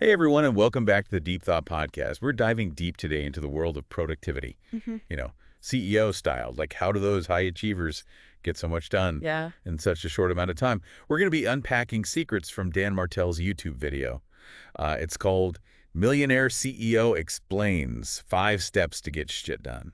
Hey everyone, and welcome back to the Deep Thought Podcast. We're diving deep today into the world of productivity, hmm you know, CEO style. Like, how do those high achievers get so much done Yeah. in such a short amount of time? We're going to be unpacking secrets from Dan Martell's YouTube video. It's called Millionaire CEO Explains 5 Steps to Get Shit Done.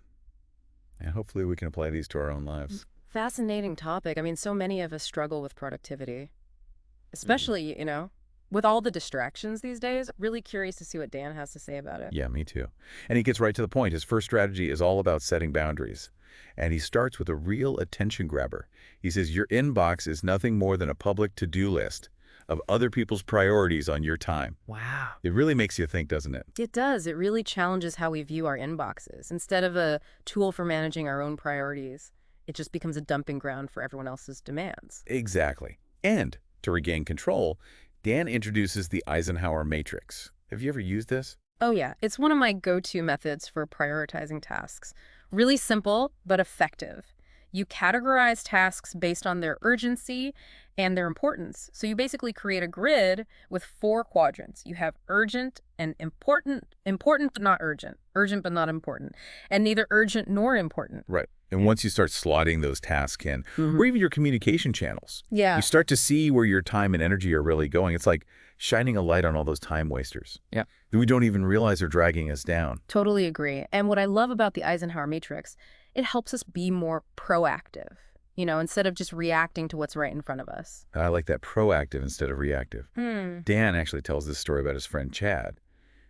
And hopefully we can apply these to our own lives. Fascinating topic. I mean, so many of us struggle with productivity, Mm. especially, with all the distractions these days. Really curious to see what Dan has to say about it. Yeah, me too. And he gets right to the point. His first strategy is all about setting boundaries. And he starts with a real attention grabber. He says, your inbox is nothing more than a public to-do list of other people's priorities on your time. Wow. It really makes you think, doesn't it? It does. It really challenges how we view our inboxes. Instead of a tool for managing our own priorities, it just becomes a dumping ground for everyone else's demands. Exactly. And to regain control, Dan introduces the Eisenhower matrix. Have you ever used this? Oh, yeah. It's one of my go-to methods for prioritizing tasks. Really simple, but effective. You categorize tasks based on their urgency and their importance. So you basically create a grid with 4 quadrants. You have urgent and important, important but not urgent, urgent but not important, and neither urgent nor important. Right. And once you start slotting those tasks in, Mhm. or even your communication channels, Yeah. you start to see where your time and energy are really going. It's like shining a light on all those time wasters. Yeah. That we don't even realize are dragging us down. Totally agree. And what I love about the Eisenhower matrix, it helps us be more proactive, instead of just reacting to what's right in front of us. And I like that, proactive instead of reactive. Hmm. Dan actually tells this story about his friend Chad,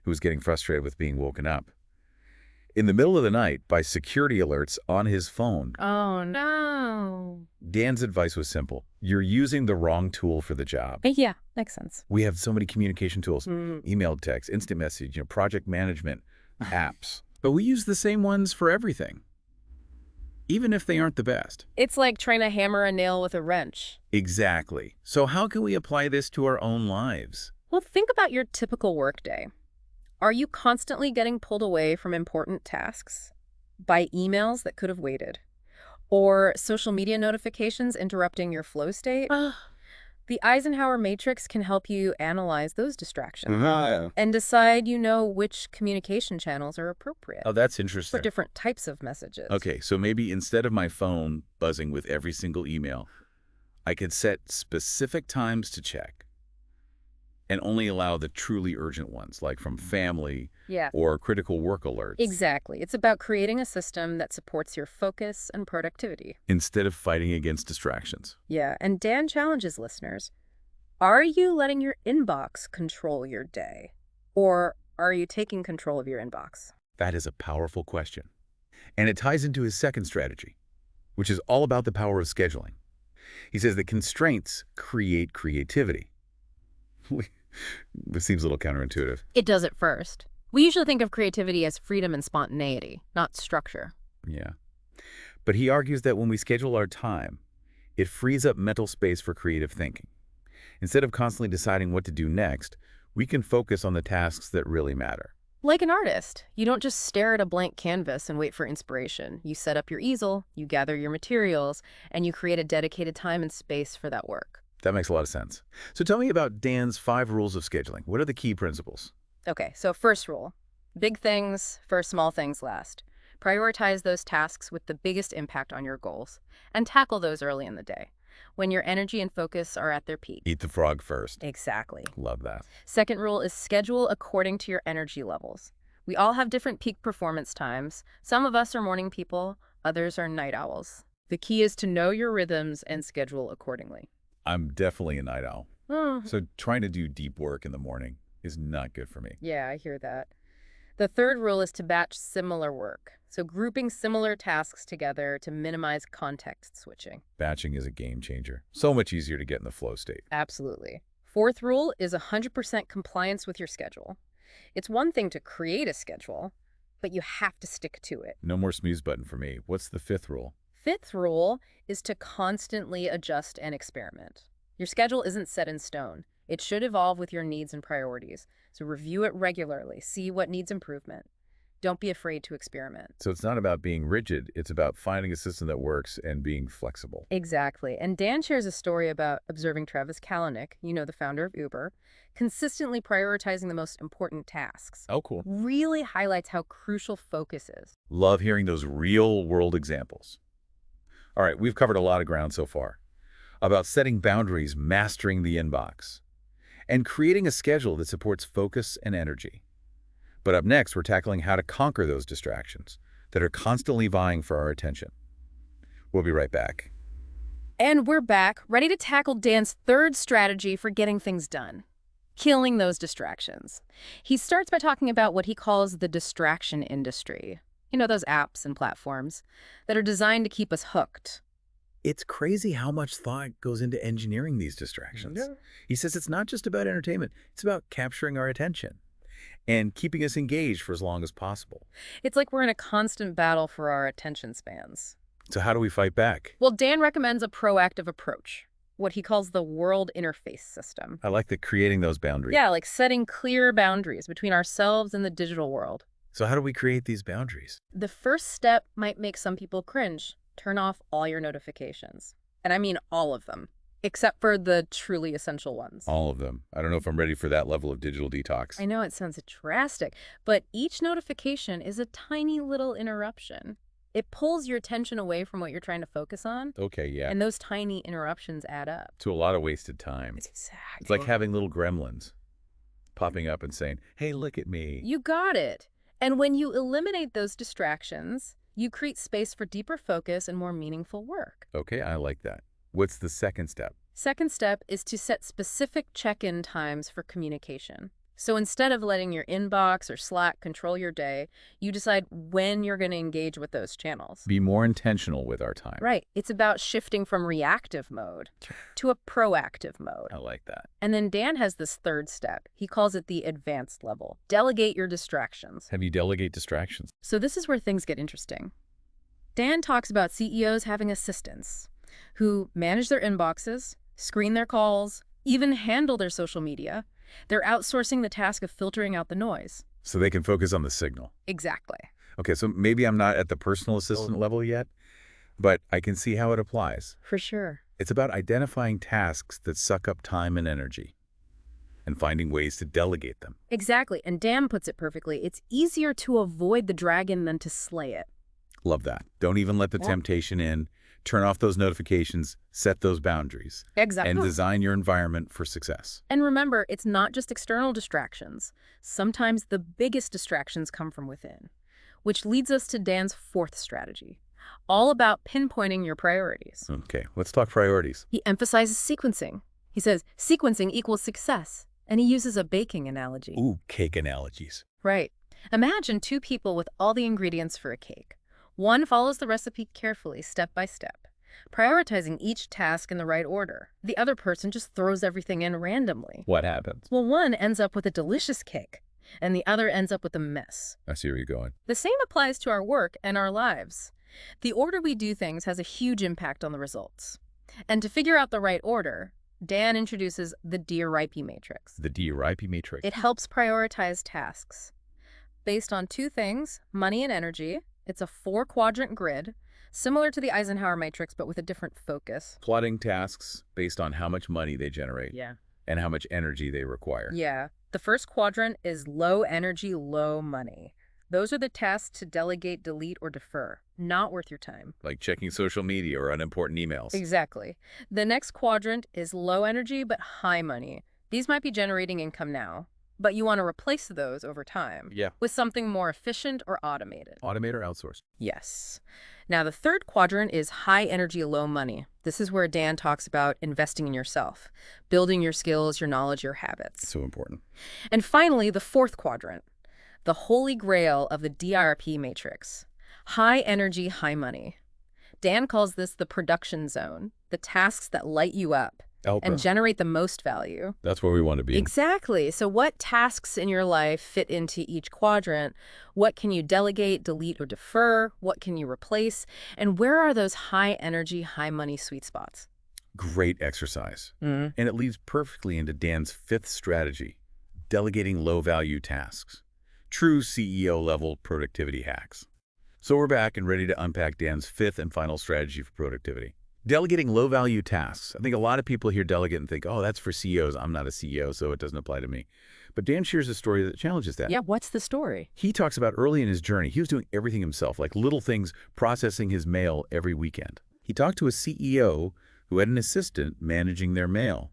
who was getting frustrated with being woken up in the middle of the night by security alerts on his phone. Oh, no. Dan's advice was simple. You're using the wrong tool for the job. Yeah, makes sense. We have so many communication tools, Mm. email, text, instant message, project management, apps. But we use the same ones for everything, even if they aren't the best. It's like trying to hammer a nail with a wrench. Exactly. So how can we apply this to our own lives? Well, think about your typical workday. Are you constantly getting pulled away from important tasks by emails that could have waited? Or social media notifications interrupting your flow state? The Eisenhower matrix can help you analyze those distractions and decide, which communication channels are appropriate Oh, that's for interesting. different types of messages. Okay, so maybe instead of my phone buzzing with every single email, I could set specific times to check and only allow the truly urgent ones, like from family Yeah. or critical work alerts, Exactly. It's about creating a system that supports your focus and productivity. instead of fighting against distractions. Yeah, and Dan challenges listeners. Are you letting your inbox control your day? Or are you taking control of your inbox? That is a powerful question. And it ties into his second strategy, which is all about the power of scheduling. He says that constraints create creativity. This seems a little counterintuitive. It does at first. We usually think of creativity as freedom and spontaneity, not structure. Yeah. But he argues that when we schedule our time, it frees up mental space for creative thinking. Instead of constantly deciding what to do next, we can focus on the tasks that really matter. Like an artist, you don't just stare at a blank canvas and wait for inspiration. You set up your easel, you gather your materials, and you create a dedicated time and space for that work. That makes a lot of sense. So tell me about Dan's 5 rules of scheduling. What are the key principles? Okay, so first rule, big things first, small things last. Prioritize those tasks with the biggest impact on your goals and tackle those early in the day when your energy and focus are at their peak. Eat the frog first. Exactly. Love that. Second rule is schedule according to your energy levels. We all have different peak performance times. Some of us are morning people, others are night owls. The key is to know your rhythms and schedule accordingly. I'm definitely a night owl. Oh, So trying to do deep work in the morning is not good for me. yeah, I hear that. The third rule is to batch similar work. So grouping similar tasks together to minimize context switching. Batching is a game changer. So much easier to get in the flow state. Absolutely. Fourth rule is 100% compliance with your schedule. It's one thing to create a schedule, but you have to stick to it. No more snooze button for me. What's the 5th rule? Fifth rule is to constantly adjust and experiment. Your schedule isn't set in stone. It should evolve with your needs and priorities. So review it regularly. See what needs improvement. Don't be afraid to experiment. So it's not about being rigid. It's about finding a system that works and being flexible. Exactly. And Dan shares a story about observing Travis Kalanick, the founder of Uber, consistently prioritizing the most important tasks. Oh, cool. Really highlights how crucial focus is. Love hearing those real-world examples. All right, we've covered a lot of ground so far. About setting boundaries, mastering the inbox, and creating a schedule that supports focus and energy. But up next, we're tackling how to conquer those distractions that are constantly vying for our attention. We'll be right back. And we're back, ready to tackle Dan's third strategy for getting things done: killing those distractions. He starts by talking about what he calls the distraction industry. Those apps and platforms that are designed to keep us hooked. It's crazy how much thought goes into engineering these distractions. Yeah. He says it's not just about entertainment, it's about capturing our attention and keeping us engaged for as long as possible. It's like we're in a constant battle for our attention spans. So how do we fight back? Well, Dan recommends a proactive approach, what he calls the world interface system. I like creating those boundaries. Yeah, like setting clear boundaries between ourselves and the digital world. So how do we create these boundaries? The first step might make some people cringe. Turn off all your notifications. And I mean all of them, except for the truly essential ones. All of them. I don't know if I'm ready for that level of digital detox. I know it sounds drastic, but each notification is a tiny little interruption. It pulls your attention away from what you're trying to focus on. Okay, yeah. And those tiny interruptions add up. To a lot of wasted time. Exactly. It's like having little gremlins popping up and saying, hey, look at me. You got it. And when you eliminate those distractions, you create space for deeper focus and more meaningful work. Okay, I like that. What's the second step? Second step is to set specific check-in times for communication. So instead of letting your inbox or Slack control your day, you decide when you're going to engage with those channels. Be more intentional with our time. Right. It's about shifting from reactive mode to a proactive mode. I like that. And then Dan has this third step. He calls it the advanced level. Delegate your distractions. Have you delegate distractions? So this is where things get interesting. Dan talks about CEOs having assistants who manage their inboxes, screen their calls, even handle their social media. They're outsourcing the task of filtering out the noise. So they can focus on the signal. Exactly. Okay, so maybe I'm not at the personal assistant level yet, but I can see how it applies. For sure. It's about identifying tasks that suck up time and energy and finding ways to delegate them. Exactly. And Dan puts it perfectly. It's easier to avoid the dragon than to slay it. Love that. Don't even let the temptation in. Turn off those notifications, set those boundaries, Exactly. and design your environment for success. And remember, it's not just external distractions. Sometimes the biggest distractions come from within, which leads us to Dan's fourth strategy, all about pinpointing your priorities. Okay, let's talk priorities. He emphasizes sequencing. He says sequencing equals success, and he uses a baking analogy. Ooh, cake analogies. Right. Imagine two people with all the ingredients for a cake. One follows the recipe carefully, step by step, prioritizing each task in the right order. The other person just throws everything in randomly. What happens? Well, one ends up with a delicious cake, and the other ends up with a mess. I see where you're going. The same applies to our work and our lives. The order we do things has a huge impact on the results. And to figure out the right order, Dan introduces the DRIP matrix. The DRIP matrix. It helps prioritize tasks based on two things: money and energy. It's a 4-quadrant grid, similar to the Eisenhower matrix, but with a different focus. Plotting tasks based on how much money they generate and how much energy they require. Yeah. The first quadrant is low energy, low money. Those are the tasks to delegate, delete, or defer. Not worth your time. Like checking social media or unimportant emails. Exactly. The next quadrant is low energy, but high money. These might be generating income now, but you want to replace those over time with something more efficient or automated. Automate or outsource. Yes. Now, the third quadrant is high energy, low money. This is where Dan talks about investing in yourself, building your skills, your knowledge, your habits. So important. And finally, the fourth quadrant, the holy grail of the DRP matrix, high energy, high money. Dan calls this the production zone, the tasks that light you up and generate the most value. That's where we want to be. Exactly. So what tasks in your life fit into each quadrant? What can you delegate, delete, or defer? What can you replace? And where are those high energy, high money sweet spots? Great exercise. And it leads perfectly into Dan's fifth strategy, delegating low-value tasks. True CEO-level productivity hacks. So we're back and ready to unpack Dan's fifth and final strategy for productivity. Delegating low-value tasks. I think a lot of people hear delegate and think, oh, that's for CEOs. I'm not a CEO, so it doesn't apply to me. But Dan shares a story that challenges that. Yeah, what's the story? He talks about early in his journey, he was doing everything himself, like little things, processing his mail every weekend. He talked to a CEO who had an assistant managing their mail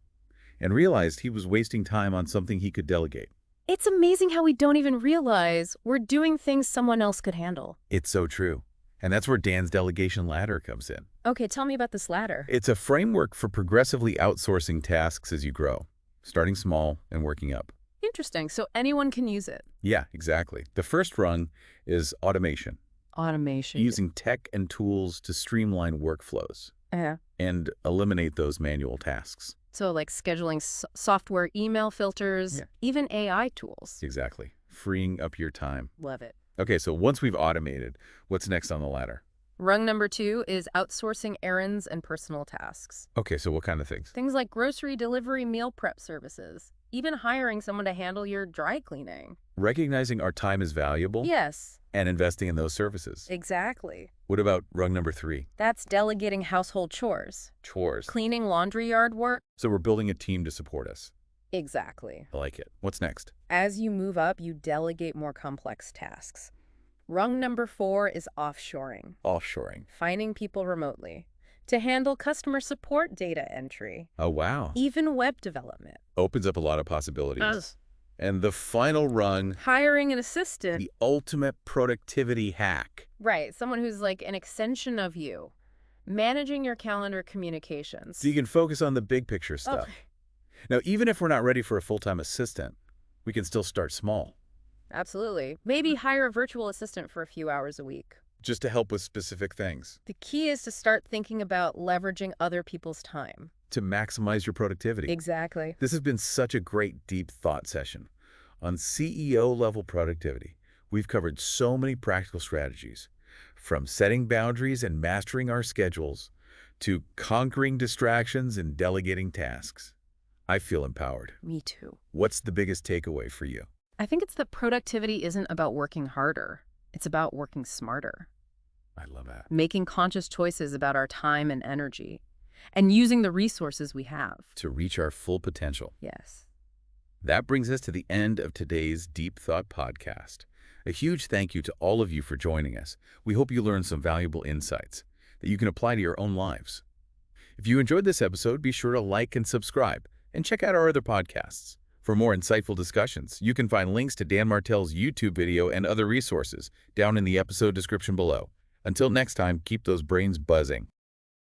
and realized he was wasting time on something he could delegate. It's amazing how we don't even realize we're doing things someone else could handle. It's so true. And that's where Dan's delegation ladder comes in. Okay, tell me about this ladder. It's a framework for progressively outsourcing tasks as you grow, starting small and working up. Interesting. So anyone can use it. Yeah, exactly. The first rung is automation, Automation. using tech and tools to streamline workflows Yeah. and eliminate those manual tasks. So like scheduling software email filters, Yeah. even AI tools. Exactly. Freeing up your time. Love it. Okay, so once we've automated, what's next on the ladder? Rung number 2 is outsourcing errands and personal tasks. Okay, so what kind of things? Things like grocery delivery, meal prep services, even hiring someone to handle your dry cleaning. Recognizing our time is valuable Yes, and investing in those services. exactly. What about rung number 3? That's delegating household chores. Chores. Cleaning laundry yard work. So we're building a team to support us. Exactly. I like it. What's next? As you move up, you delegate more complex tasks. Rung number 4 is offshoring, Offshoring. finding people remotely to handle customer support data entry, Oh, wow. even web development. Opens up a lot of possibilities. And the final rung, Hiring an assistant. the ultimate productivity hack. Right, someone who's like an extension of you, managing your calendar communications. So you can focus on the big picture stuff. Okay. Now, even if we're not ready for a full-time assistant, we can still start small, Absolutely. Maybe hire a virtual assistant for a few hours a week. just to help with specific things, The key is to start thinking about leveraging other people's time. to maximize your productivity. Exactly. This has been such a great deep thought session. On CEO-level productivity, we've covered so many practical strategies, from setting boundaries and mastering our schedules, to conquering distractions and delegating tasks. I feel empowered. Me too. What's the biggest takeaway for you? I think it's that productivity isn't about working harder. It's about working smarter, I love that. making conscious choices about our time and energy, and using the resources we have. To reach our full potential. Yes. That brings us to the end of today's Deep Thought podcast. A huge thank you to all of you for joining us. We hope you learned some valuable insights that you can apply to your own lives. If you enjoyed this episode, be sure to like and subscribe, and check out our other podcasts. For more insightful discussions, you can find links to Dan Martell's YouTube video and other resources down in the episode description below. Until next time, keep those brains buzzing.